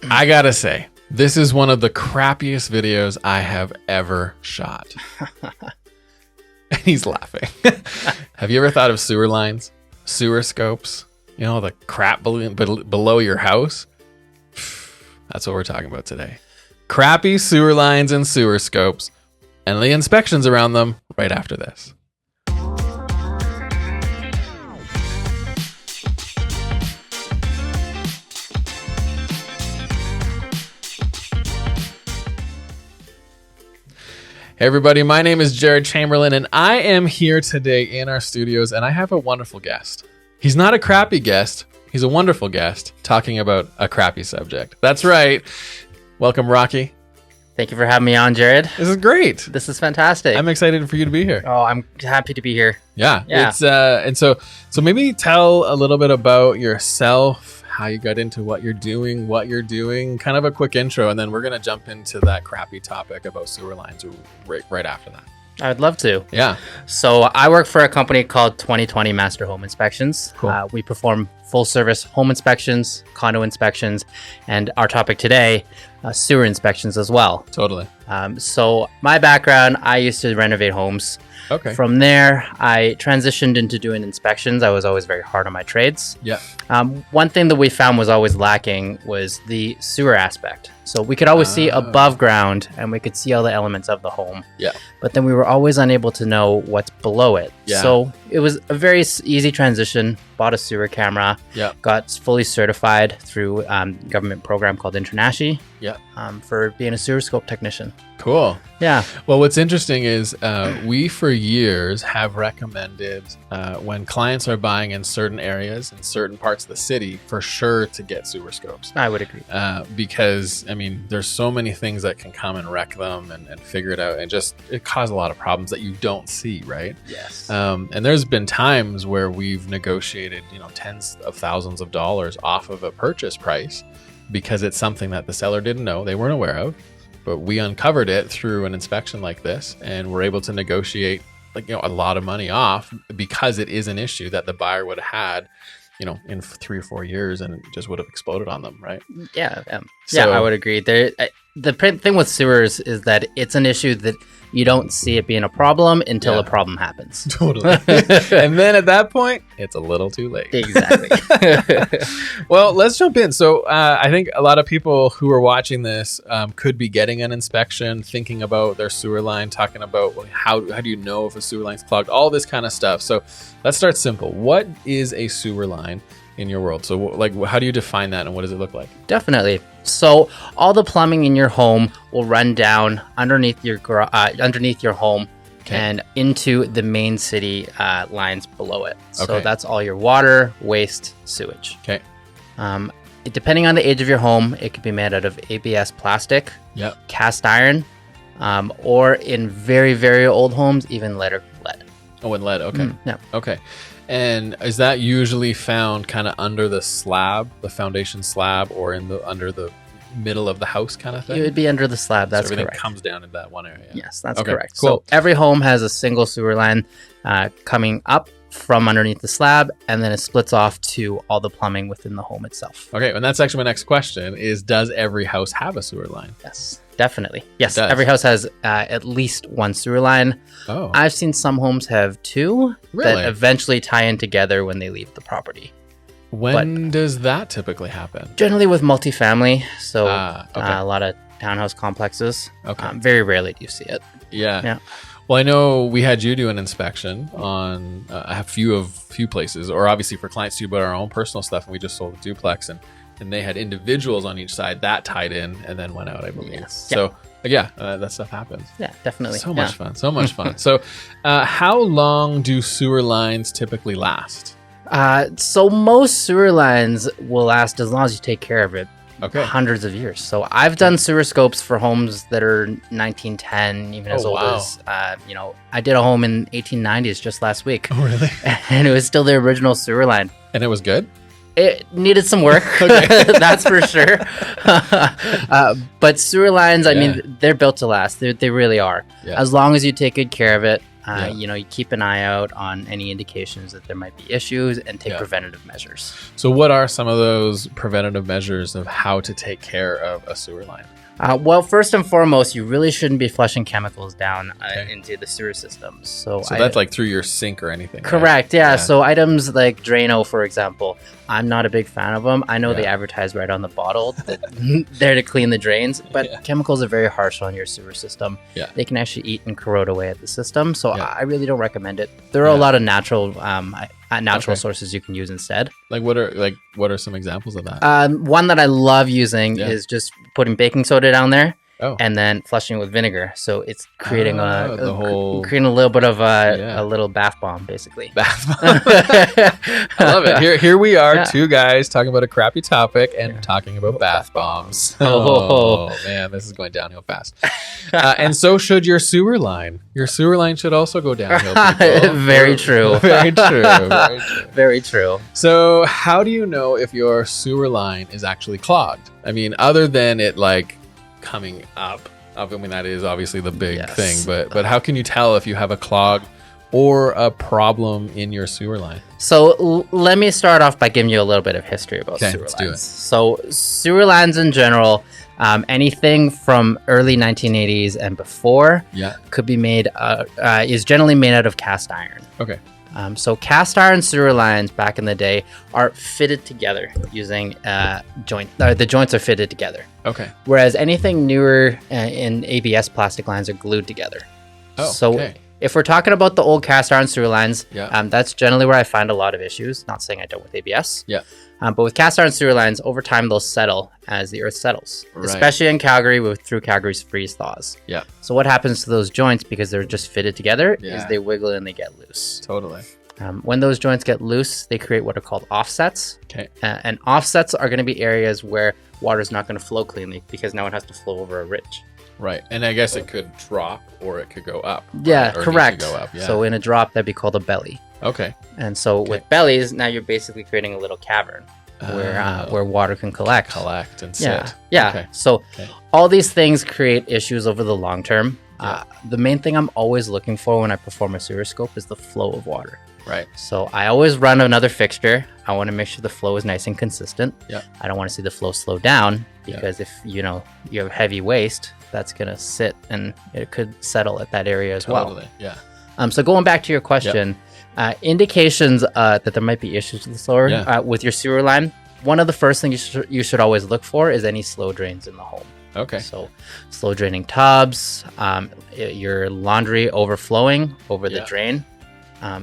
I gotta say, this is one of the crappiest videos I have ever shot. And he's laughing. Have you ever thought of sewer lines? Sewer scopes? You know, the crap below your house? That's what we're talking about today. Crappy sewer lines and sewer scopes, and the inspections around them right after this. Hey everybody, my name is Jared Chamberlain, and I am here today in our studios, and I have a wonderful guest. He's not a crappy guest, he's a wonderful guest talking about a crappy subject. That's right. Welcome, Rocky. Thank you for having me on, Jared. This is great. This is fantastic. I'm excited for you to be here. Oh, I'm happy to be here. Yeah. It's and so maybe tell a little bit about yourself, how you got into what you're doing, kind of a quick intro, and then we're going to jump into that crappy topic about sewer lines right after that. I would love to. Yeah. So I work for a company called 2020 Master Home Inspections. Cool. We perform full service home inspections, condo inspections, and our topic today, sewer inspections as well. Totally. So my background, I used to renovate homes. Okay. From there, I transitioned into doing inspections. I was always very hard on my trades. Yeah. One thing that we found was always lacking was the sewer aspect. So we could always see above ground and we could see all the elements of the home. Yeah. But then we were always unable to know what's below it. Yeah. So it was a very easy transition. Bought a sewer camera. Yeah. Got fully certified through a government program called Internashi. Yeah. For being a sewer scope technician. Cool. Yeah. Well, what's interesting is we for years have recommended when clients are buying in certain areas in certain parts of the city, for sure to get sewer scopes. I would agree. Because, I mean, there's so many things that can come and wreck them and figure it out, and it cause a lot of problems that you don't see, right? Yes. And there's been times where we've negotiated, tens of thousands of dollars off of a purchase price because it's something that the seller didn't know, they weren't aware of. But we uncovered it through an inspection like this, and we're able to negotiate a lot of money off because it is an issue that the buyer would have had, in 3 or 4 years, and it just would have exploded on them, right? Yeah. I would agree. The thing with sewers is that it's an issue that you don't see it being a problem until a problem happens. Totally. And then at that point, it's a little too late. Exactly. Well, let's jump in. So I think a lot of people who are watching this could be getting an inspection, thinking about their sewer line, talking about how do you know if a sewer line's clogged, all this kind of stuff. So let's start simple. What is a sewer line in your world? So how do you define that, and what does it look like? Definitely. So all the plumbing in your home will run down underneath your home and into the main city lines below it. So that's all your water, waste, sewage. Okay. Depending on the age of your home, it could be made out of ABS plastic, cast iron, or in very, very old homes, even lead. Oh, and lead. Okay. Yeah. Okay. And is that usually found kind of under the slab, the foundation slab, or under the middle of the house kind of thing? It would be under the slab. That's everything correct. Comes down in that one area. Yes, that's correct. Cool. So every home has a single sewer line coming up from underneath the slab, and then it splits off to all the plumbing within the home itself. Okay, and that's actually my next question is, does every house have a sewer line? Yes, definitely. Yes, every house has at least one sewer line. Oh. I've seen some homes have two Really? that eventually tie in together when they leave the property. When does that typically happen? Generally with multifamily, so okay. A lot of townhouse complexes. Okay. Very rarely do you see it. Yeah. Well, I know we had you do an inspection on a few places, or obviously for clients too, but our own personal stuff, and we just sold a duplex, and they had individuals on each side that tied in and then went out, I believe. Yes. So that stuff happens. Yeah, definitely. So much fun. So how long do sewer lines typically last? So most sewer lines will last as long as you take care of it. Okay. Hundreds of years. So I've done sewer scopes for homes that are 1910, even as old as, I did a home in 1890s just last week. Oh, really? And it was still the original sewer line. And it was good? It needed some work, that's for sure. But sewer lines, I mean, they're built to last. They really are. Yeah. As long as you take good care of it, You keep an eye out on any indications that there might be issues and take preventative measures. So what are some of those preventative measures of how to take care of a sewer line? Well, first and foremost, you really shouldn't be flushing chemicals down into the sewer systems. So that's like through your sink or anything. Correct. Right? Yeah. So items like Drano, for example, I'm not a big fan of them. I know they advertise right on the bottle that they're to clean the drains, but chemicals are very harsh on your sewer system. Yeah. They can actually eat and corrode away at the system. So I really don't recommend it. There are a lot of natural sources you can use instead. Like what are some examples of that? One that I love using is just putting baking soda down there and then flushing it with vinegar. So it's creating creating a little bit of a little bath bomb, basically. Bath bomb. I love it. Here we are, two guys talking about a crappy topic and talking about bath bombs. Oh man, this is going downhill fast. And so should your sewer line. Your sewer line should also go downhill. Very true. Very true. Very true. Very true. So how do you know if your sewer line is actually clogged? I mean, other than it like coming up. I mean, that is obviously the big thing, but how can you tell if you have a clog or a problem in your sewer line? So let me start off by giving you a little bit of history about sewer lines. Do it. So sewer lines in general, anything from early 1980s and before could be made, is generally made out of cast iron. Okay. So cast iron sewer lines back in the day are fitted together using joint. The joints are fitted together. Okay. Whereas anything newer in ABS plastic lines are glued together. Oh, so if we're talking about the old cast iron sewer lines, that's generally where I find a lot of issues. Not saying I don't with ABS. Yeah. But with cast iron sewer lines, over time they'll settle as the earth settles, especially in Calgary through Calgary's freeze thaws. Yeah. So what happens to those joints, because they're just fitted together, is they wiggle and they get loose. Totally. When those joints get loose, they create what are called offsets. Okay. And offsets are going to be areas where water is not going to flow cleanly because now it has to flow over a ridge. Right. And I guess it could drop or it could go up. Yeah, right? correct. Go up. Yeah. So in a drop, that'd be called a belly. Okay. And so with bellies, now you're basically creating a little cavern where water can collect and sit. Yeah. Okay. So all these things create issues over the long term. The main thing I'm always looking for when I perform a sewer scope is the flow of water. Right. So I always run another fixture. I want to make sure the flow is nice and consistent. Yeah. I don't want to see the flow slow down because if you have heavy waste, that's going to sit and it could settle at that area as well. Yeah. So going back to your question, indications that there might be issues with the sewer, with your sewer line. One of the first things you should always look for is any slow drains in the home. Okay. So slow draining tubs, your laundry overflowing over the drain.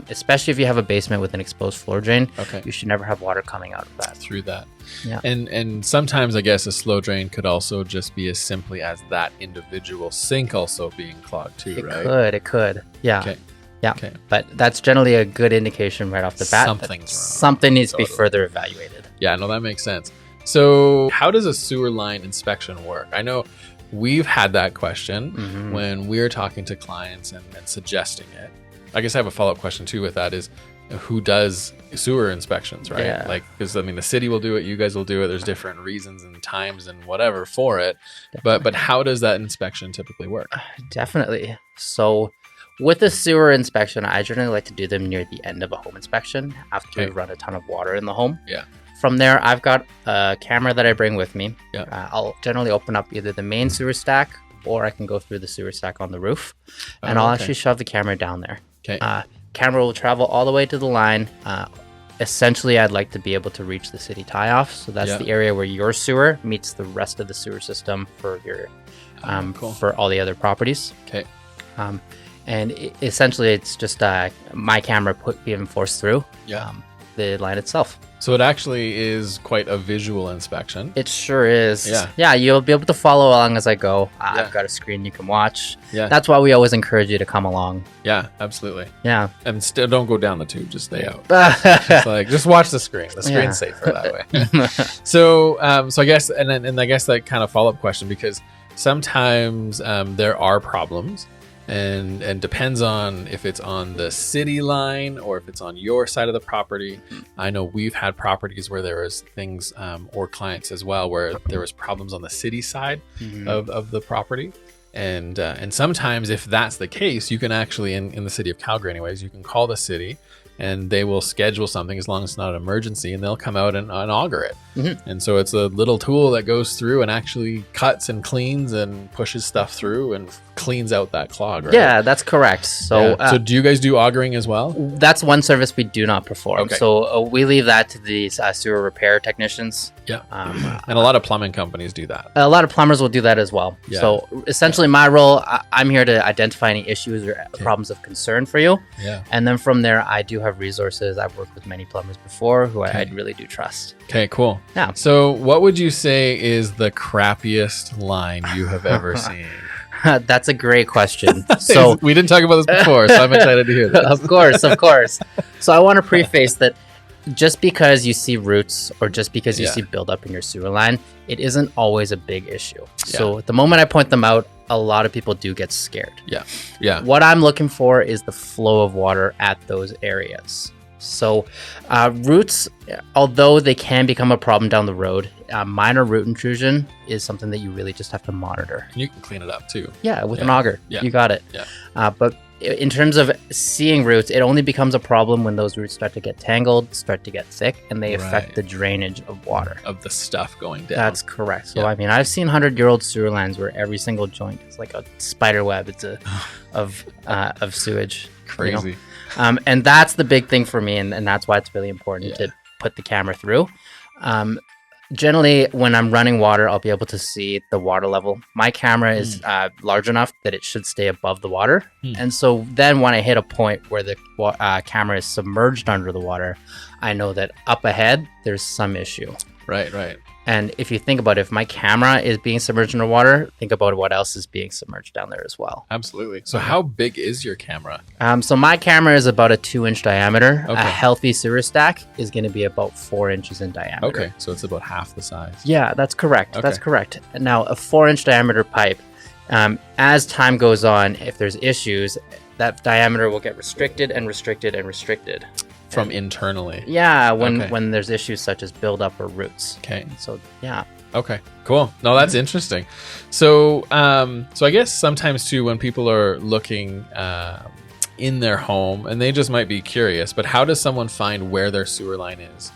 Especially if you have a basement with an exposed floor drain, you should never have water coming out of that. Through that. Yeah. And sometimes I guess a slow drain could also just be as simply as that individual sink also being clogged too, right? It could. Yeah. Okay. Yeah. Okay. But that's generally a good indication right off the bat. Something's wrong. Something needs to be further evaluated. Yeah, no, that makes sense. So how does a sewer line inspection work? I know we've had that question when we're talking to clients and suggesting it. I guess I have a follow-up question too with that is who does sewer inspections, right? Yeah. Like, because I mean, the city will do it, you guys will do it. There's different reasons and times and whatever for it. But how does that inspection typically work? Definitely. So with a sewer inspection, I generally like to do them near the end of a home inspection after we run a ton of water in the home. Yeah. From there, I've got a camera that I bring with me. Yeah. I'll generally open up either the main sewer stack or I can go through the sewer stack on the roof and I'll actually shove the camera down there. Okay. Camera will travel all the way to the line. Essentially, I'd like to be able to reach the city tie-off. So that's the area where your sewer meets the rest of the sewer system for your for all the other properties. Okay. Essentially, it's just my camera being forced through the line itself. So it actually is quite a visual inspection. It sure is. Yeah. Yeah, you'll be able to follow along as I go. I've got a screen you can watch. Yeah. That's why we always encourage you to come along. Yeah, absolutely. Yeah. And still don't go down the tube, just stay out. just watch the screen. The screen's safer that way. So I guess and I guess that kind of follow-up question, because sometimes there are problems. And depends on if it's on the city line or if it's on your side of the property. I know we've had properties where there was things or clients as well where there was problems on the city side of the property. And sometimes if that's the case, you can actually, in the city of Calgary anyways, you can call the city and they will schedule something as long as it's not an emergency, and they'll come out and auger it. And so it's a little tool that goes through and actually cuts and cleans and pushes stuff through and cleans out that clog, right? Yeah, that's correct. So, So do you guys do augering as well? that's one service we do not perform. Okay. So we leave that to the sewer repair technicians. Yeah. And a lot of plumbing companies do that. A lot of plumbers will do that as well. Yeah. So essentially, my role, I'm here to identify any issues or problems of concern for you. Yeah. And then from there, I do have resources. I've worked with many plumbers before who I really do trust. Okay, cool. Yeah. So what would you say is the crappiest line you have ever seen? That's a great question. So we didn't talk about this before, so I'm excited to hear this. Of course. So I want to preface that just because you see roots or just because you see buildup in your sewer line, it isn't always a big issue. So the moment I point them out, a lot of people do get scared. Yeah. What I'm looking for is the flow of water at those areas. So roots, although they can become a problem down the road, minor root intrusion is something that you really just have to monitor. You can clean it up too. Yeah, with an auger. Yeah. You got it. Yeah. But in terms of seeing roots, it only becomes a problem when those roots start to get tangled, start to get thick, and they affect the drainage of water. Of the stuff going down. That's correct. So, I mean, I've seen 100-year-old sewer lines where every single joint is like a spider web. It's of sewage. Crazy. You know? And that's the big thing for me, and that's why it's really important to put the camera through. Generally, when I'm running water, I'll be able to see the water level. My camera is large enough that it should stay above the water. And so then when I hit a point where the camera is submerged under the water, I know that up ahead, there's some issue. Right. And if you think about it, if my camera is being submerged under water, think about what else is being submerged down there as well. Absolutely. So how big is your camera? So my camera is about a 2-inch diameter. Okay. A healthy sewer stack is going to be about 4 inches in diameter. Okay, so it's about half the size. Yeah, that's correct. That's correct. Now, a 4-inch diameter pipe, as time goes on, if there's issues, that diameter will get restricted and restricted and restricted. From internally. Yeah, when there's issues such as buildup or roots. Okay. So, yeah. Okay, cool. No, that's interesting. So, so I guess sometimes too, when people are looking in their home, and they just might be curious, but how does someone find where their sewer line is?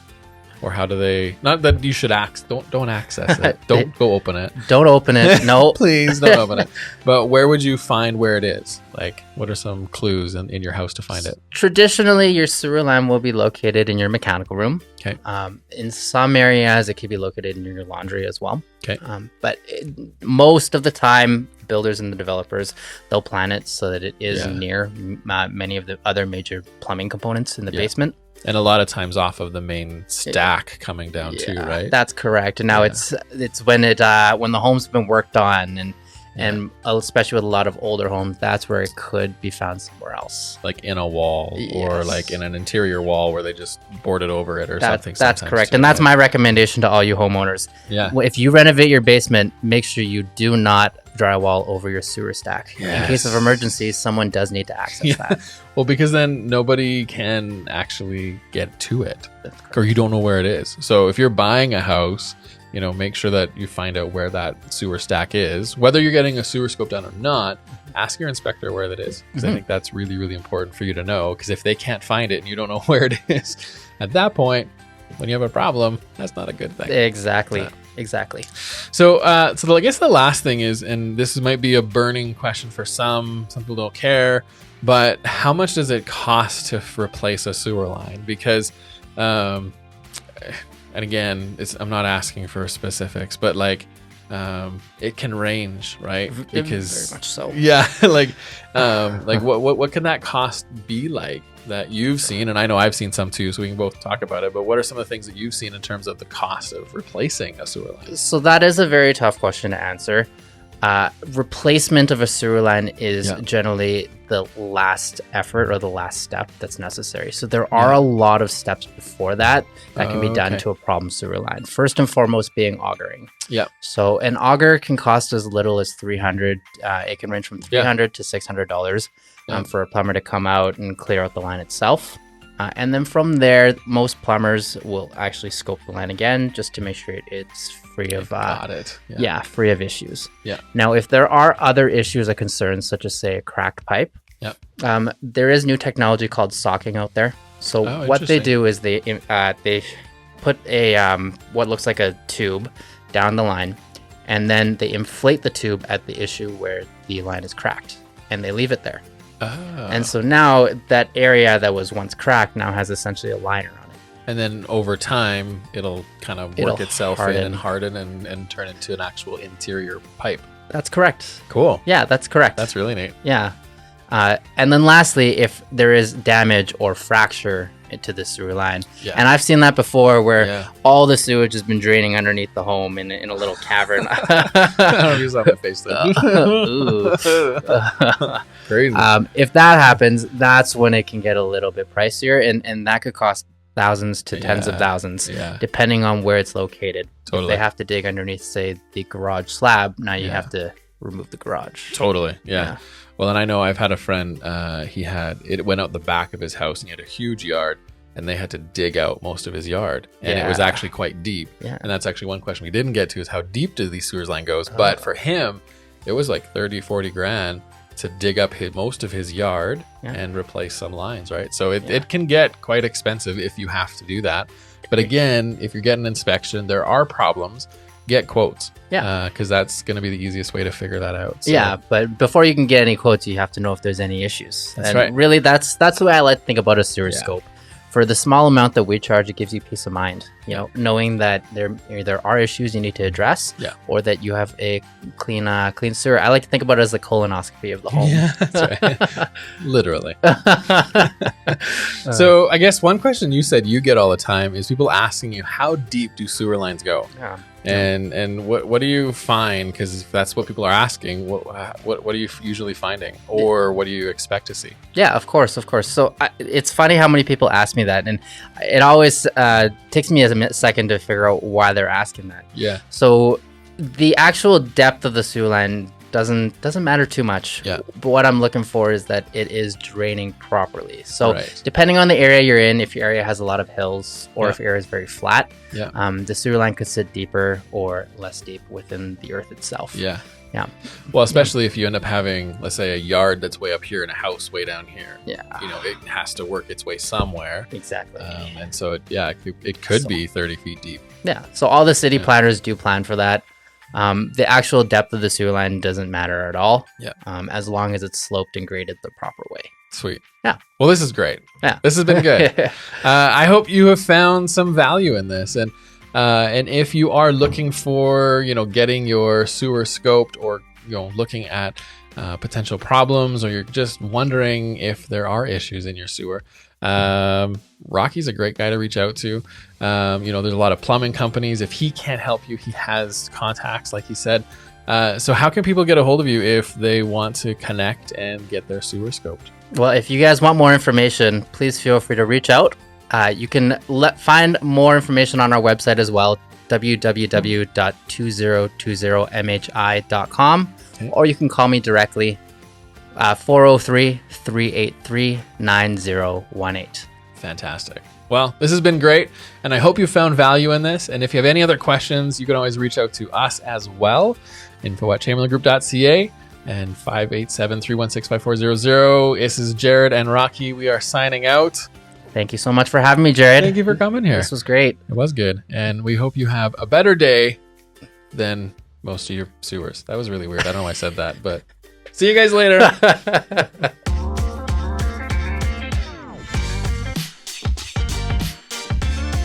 Or how do they? Not that you should don't access it. Don't go open it. Don't open it. No, please don't open it. But where would you find where it is? Like, what are some clues in your house to find it? Traditionally, your sewer line will be located in your mechanical room. Okay. In some areas, it could be located in your laundry as well. Okay. But most of the time, builders and the developers, they'll plan it so that it is near many of the other major plumbing components in the basement. And a lot of times off of the main stack coming down too, right? That's correct. And now it's when the home's been worked on and especially with a lot of older homes, that's where it could be found somewhere else. Like in a wall or like in an interior wall where they just boarded over it or something. That's correct. And that's my recommendation to all you homeowners. Yeah. If you renovate your basement, make sure you do not drywall over your sewer stack. In case of emergency, someone does need to access that. Well, because then nobody can actually get to it, or you don't know where it is. So if you're buying a house, make sure that you find out where that sewer stack is. Whether you're getting a sewer scope done or not, ask your inspector where that is, because I think that's really, really important for you to know. Because if they can't find it and you don't know where it is, at that point, when you have a problem, that's not a good thing. Exactly. So I guess the last thing is, and this might be a burning question for some people don't care, but how much does it cost to replace a sewer line? Because, and again, I'm not asking for specifics, but it can range, right? Because very much so. Yeah, what can that cost be like that you've seen? And I know I've seen some too, so we can both talk about it. But what are some of the things that you've seen in terms of the cost of replacing a sewer line? So that is a very tough question to answer. Replacement of a sewer line is generally the last effort or the last step that's necessary. So there are a lot of steps before that can be done to a problem sewer line. First and foremost being augering. Yeah. So an auger can cost as little as $300. It can range from $300 to $600 for a plumber to come out and clear out the line itself. And then from there, most plumbers will actually scope the line again just to make sure it's free of free of issues. Yeah. Now, if there are other issues or concerns, such as say a cracked pipe, there is new technology called socking out there. So what they do is they put a what looks like a tube down the line, and then they inflate the tube at the issue where the line is cracked, and they leave it there. And so now that area that was once cracked now has essentially a liner on it. And then over time, it'll kind of work itself in and harden and turn into an actual interior pipe. That's correct. Cool. Yeah, that's correct. That's really neat. Yeah. And then lastly, if there is damage or fracture to the sewer line, and I've seen that before where all the sewage has been draining underneath the home in a little cavern. I don't use that on my face then. Crazy. If that happens, that's when it can get a little bit pricier, and that could cost thousands to tens of thousands, depending on where it's located. Totally. If they have to dig underneath, say, the garage slab, now you have to remove the garage. Totally. Yeah. Well, and I know I've had a friend, it went out the back of his house, and he had a huge yard, and they had to dig out most of his yard, and it was actually quite deep. Yeah. And that's actually one question we didn't get to, is how deep do these sewers line goes? But for him, it was like 30, 40 grand to dig up most of his yard and replace some lines, right? So it can get quite expensive if you have to do that. But again, if you're getting an inspection, there are problems. Get quotes. Yeah. Because that's going to be the easiest way to figure that out. So. Yeah, but before you can get any quotes, you have to know if there's any issues. That's right. Really, that's the way I like to think about a sewer scope. For the small amount that we charge, it gives you peace of mind. You know, knowing that there are issues you need to address, or that you have a clean sewer. I like to think about it as the colonoscopy of the home. Yeah, that's right. Literally. So I guess one question you said you get all the time is people asking you, how deep do sewer lines go? Yeah. And what do you find? Because if that's what people are asking, what are you usually finding, or what do you expect to see? Yeah, of course. So it's funny how many people ask me that, and it always takes me a second to figure out why they're asking that. Yeah. So the actual depth of the sewer line doesn't matter too much. Yeah. But what I'm looking for is that it is draining properly. So depending on the area you're in, if your area has a lot of hills, or if your area is very flat, the sewer line could sit deeper or less deep within the earth itself. Yeah. Yeah. Well, especially if you end up having, let's say, a yard that's way up here and a house way down here. Yeah. You know, it has to work its way somewhere. Exactly. And so, it could be 30 feet deep. Yeah. So all the city planners do plan for that. The actual depth of the sewer line doesn't matter at all. Yeah. As long as it's sloped and graded the proper way. Sweet. Yeah. Well, this is great. Yeah. This has been good. I hope you have found some value in this. And if you are looking for, getting your sewer scoped, or, looking at potential problems, or you're just wondering if there are issues in your sewer, Rocky's a great guy to reach out to. There's a lot of plumbing companies. If he can't help you, he has contacts, like he said. So how can people get a hold of you if they want to connect and get their sewer scoped? Well, if you guys want more information, please feel free to reach out. You can find more information on our website as well, www.2020mhi.com, or you can call me directly, 403-383-9018. Fantastic. Well, this has been great, and I hope you found value in this. And if you have any other questions, you can always reach out to us as well. info@chamberlaingroup.ca and 587-316-5400. This is Jared and Rocky. We are signing out. Thank you so much for having me, Jared. Thank you for coming here. This was great. It was good. And we hope you have a better day than most of your sewers. That was really weird. I don't know why I said that, but see you guys later.